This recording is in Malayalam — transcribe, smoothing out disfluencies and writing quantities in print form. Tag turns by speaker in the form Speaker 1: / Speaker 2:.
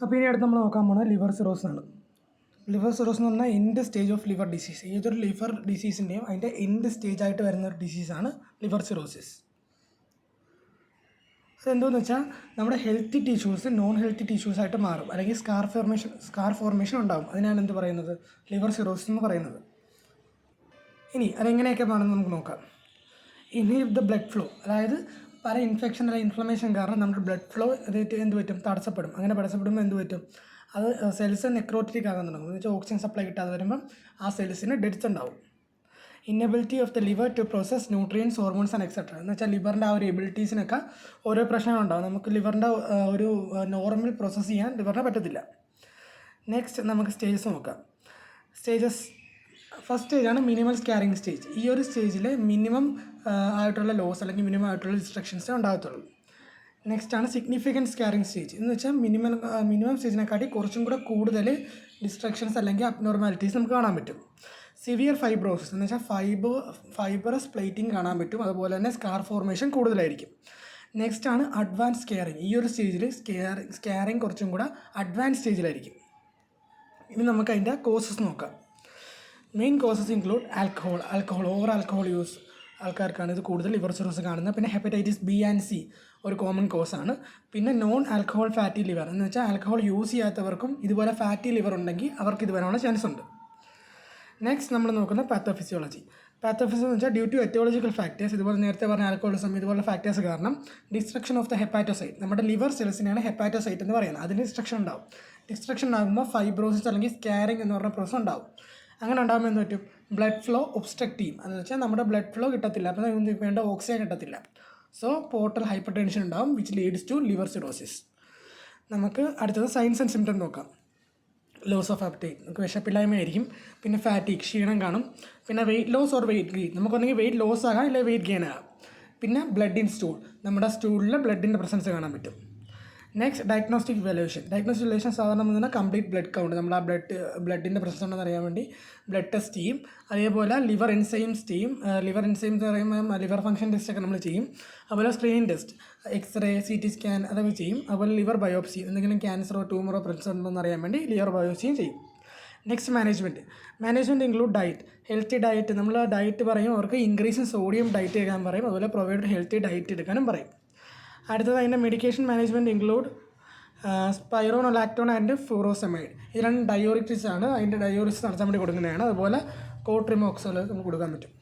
Speaker 1: അപ്പോൾ ഇനി അടുത്ത് നമ്മൾ നോക്കാൻ പോകുന്നത് ലിവർ സിറോസിസ് ആണ്. ലിവർ സിറോസ് എന്ന് പറഞ്ഞാൽ end stage of liver disease. ഏതൊരു ലിവർ ഡിസീസിൻ്റെയും അതിൻ്റെ എൻഡ് സ്റ്റേജ് ആയിട്ട് വരുന്ന ഒരു ഡിസീസാണ് ലിവർ സിറോസിസ്. അതെന്തോന്ന് വെച്ചാൽ നമ്മുടെ healthy tissues non healthy tissues ആയിട്ട് മാറും, അല്ലെങ്കിൽ സ്കാർ ഫോർമേഷൻ ഉണ്ടാകും. അതിനാണ് എന്ത് പറയുന്നത്, ലിവർ സിറോസിസ് എന്ന് പറയുന്നത്. ഇനി അതെങ്ങനെയൊക്കെ വേണമെന്ന് നമുക്ക് നോക്കാം. ഇനി ബ്ലഡ് ഫ്ലോ, അതായത് പല ഇൻഫെക്ഷൻ അല്ലെങ്കിൽ ഇൻഫ്ലമേഷൻ കാരണം നമ്മുടെ ബ്ലഡ് ഫ്ലോ എന്ത് പറ്റും, തടസ്സപ്പെടും. അങ്ങനെ തടസ്സപ്പെടുമ്പോൾ എന്ത് പറ്റും, അത് സെൽസ് നെക്രോട്ടിക് ആകാൻ തുടങ്ങും. എന്ന് വെച്ചാൽ ഓക്സിജൻ സപ്ലൈ കിട്ടാതെ വരുമ്പം ആ സെൽസിന് ഡെഡ്സ് ഉണ്ടാവും. Inability of the liver to process nutrients, hormones and etcetera. എന്ന് വെച്ചാൽ ലിവറിൻ്റെ ആ ഒരു എബിലിറ്റീസിനൊക്കെ ഓരോ പ്രശ്നങ്ങളുണ്ടാകും. നമുക്ക് ലിവറിൻ്റെ ഒരു നോർമൽ പ്രോസസ്സ് ചെയ്യാൻ ലിവറിന് പറ്റത്തില്ല. നെക്സ്റ്റ് നമുക്ക് സ്റ്റേജസ് നോക്കാം. ഫസ്റ്റ് സ്റ്റേജാണ് മിനിമൽ സ്കാരിങ് സ്റ്റേജ്. ഈ ഒരു സ്റ്റേജിൽ മിനിമം ആയിട്ടുള്ള ലോസ് അല്ലെങ്കിൽ മിനിമം ആയിട്ടുള്ള ഡിസ്ട്രക്ഷൻസേ ഉണ്ടാകത്തുള്ളൂ. നെക്സ്റ്റ് ആണ് സിഗ്നിഫിക്കൻറ്റ് സ്കാരിങ് സ്റ്റേജ്. എന്ന് വെച്ചാൽ മിനിമം സ്റ്റേജിനെക്കാട്ടി കുറച്ചും കൂടെ കൂടുതൽ ഡിസ്ട്രക്ഷൻസ് അല്ലെങ്കിൽ അബ്നോർമാലിറ്റീസ് നമുക്ക് കാണാൻ പറ്റും. സിവിയർ ഫൈബ്രോസിസ് എന്ന് വെച്ചാൽ ഫൈബറസ് പ്ലേറ്റിംഗ് കാണാൻ പറ്റും. അതുപോലെ തന്നെ സ്കാർ ഫോർമേഷൻ കൂടുതലായിരിക്കും. നെക്സ്റ്റ് ആണ് അഡ്വാൻസ് സ്കാരിങ്. ഈ ഒരു സ്റ്റേജിൽ സ്കാരിങ് കുറച്ചും കൂടെ അഡ്വാൻസ് സ്റ്റേജിലായിരിക്കും. ഇനി നമുക്ക് അതിൻ്റെ കോസസ് നോക്കാം. Main causes include over alcohol use ആൾക്കാർക്കാണ് ഇത് കൂടുതൽ ലിവർ സിറോസിസ് കാണുന്നത്. പിന്നെ ഹെപ്പറ്റൈറ്റിസ് ബി ആൻഡ് സി ഒരു കോമൺ കോസാണ്. പിന്നെ നോൺ ആൽക്കഹോൾ ഫാറ്റി ലിവർ എന്ന് വെച്ചാൽ ആൽക്കഹോൾ യൂസ് ചെയ്യാത്തവർക്കും ഇതുപോലെ ഫാറ്റി ലിവർ ഉണ്ടെങ്കിൽ അവർക്ക് ഇത് വരാനുള്ള ചാൻസ് ഉണ്ട്. നെക്സ്റ്റ് നമ്മൾ നോക്കുന്ന പാത്തോഫിസിയോളജി എന്ന് വെച്ചാൽ ഡ്യൂ ടു എത്തിയോളജിക്കൽ ഫാക്ടേഴ്സ്, ഇതുപോലെ നേരത്തെ പറഞ്ഞ ആൽക്കഹോളിസം ഇതുപോലെ ഫാക്ടേഴ്സ് കാരണം ഡിസ്ട്രക്ഷൻ ഓഫ് ദ ഹെപ്പാറ്റോസൈറ്റ്, നമ്മുടെ ലിവർ സെൽസിനെയാണ് ഹെപ്പാറ്റോസൈറ്റ് എന്ന് പറയുന്നത്. അതിന് ഡിസ്ട്രക്ഷൻ ഉണ്ടാവും. ഡിസ്ട്രക്ഷൻ ആകുമ്പോൾ ഫൈബ്രോസിസ് അല്ലെങ്കിൽ സ്കാരിങ് എന്ന് പറഞ്ഞ പ്രോസസ് ഉണ്ടാവും. അങ്ങനെ ഉണ്ടാകുമ്പോൾ എന്ത് പറ്റും, ബ്ലഡ് ഫ്ലോ ഒബ്സ്ട്രക്റ്റ് ചെയ്യും. എന്ന് വെച്ചാൽ നമ്മുടെ ബ്ലഡ് ഫ്ലോ കിട്ടത്തില്ല, അപ്പോൾ നമുക്ക് വേണ്ട ഓക്സിജൻ കിട്ടത്തില്ല. സോ പോർട്ടൽ ഹൈപ്പർ ടെൻഷൻ ഉണ്ടാകും, which leads to liver cirrhosis. നമുക്ക് അടുത്തത് സൈൻസ് ആൻഡ് സിംറ്റം നോക്കാം. ലോസ് ഓഫ് അപ്പറ്റൈറ്റ്, നമുക്ക് വിശപ്പില്ലായ്മയായിരിക്കും. പിന്നെ ഫാറ്റിക്, ക്ഷീണം കാണും. പിന്നെ weight loss or weight gain, നമുക്കൊന്നെങ്കിൽ വെയിറ്റ് ലോസ് ആകാം അല്ലെങ്കിൽ വെയിറ്റ് ഗെയിൻ ആകാം. പിന്നെ ബ്ലഡ് ഇൻ സ്റ്റൂൾ, നമ്മുടെ സ്റ്റൂളിൽ ബ്ലഡിൻ്റെ പ്രസൻസ് കാണാൻ പറ്റും. നെക്സ്റ്റ് ഡയഗ്നോസ്റ്റിക് ഇവാലുവേഷൻ സാധാരണ പറഞ്ഞാൽ കംപ്ലീറ്റ് ബ്ലഡ് കൗണ്ട്, നമ്മൾ ആ ബ്ലഡിൻ്റെ പ്രസൻസ് ഉണ്ടെന്ന് അറിയാൻ വേണ്ടി ബ്ലഡ് ടെസ്റ്റ് ചെയ്യും. അതേപോലെ ലിവർ എൻസൈംസ് ചെയ്യും. ലിവർ എൻസൈംസ് എന്ന് പറയുമ്പോൾ ലിവർ ഫംഗ്ഷൻ ടെസ്റ്റൊക്കെ നമ്മൾ ചെയ്യും. അതുപോലെ screening test, x-ray, CT scan അതൊക്കെ ചെയ്യും. അതുപോലെ ലിവർ ബയോപ്സി, എന്തെങ്കിലും ക്യാൻസറോ ട്യൂമറോ പ്രസൻസ് ഉണ്ടോ എന്ന് അറിയാൻ വേണ്ടി ലിവർ ബയോപ്സിയും ചെയ്യും. Next management include diet, healthy diet. നമ്മൾ ഡയറ്റ് പറയും, അവർക്ക് ഇൻക്രീസ് സോഡിയം ഡയറ്റ് എടുക്കാൻ പറയും. അതുപോലെ പ്രൊവൈഡ് ഹെൽത്തി ഡയറ്റ് എടുക്കാനും പറയും. അടുത്തത് അതിൻ്റെ മെഡിക്കേഷൻ മാനേജ്മെൻറ്റ് ഇൻക്ലൂഡ് സ്പൈറോണോലാക്ടോൺ ആൻഡ് ഫൂറോസെമൈഡ്. ഇത് രണ്ട് ഡയോറിറ്റിക്സ് ആണ്. അതിൻ്റെ ഡയോറിറ്റിക്സ് നടത്താൻ വേണ്ടി കൊടുക്കുന്നതാണ്. അതുപോലെ കോട്രിമോക്സോൾ നമുക്ക് കൊടുക്കാൻ പറ്റും.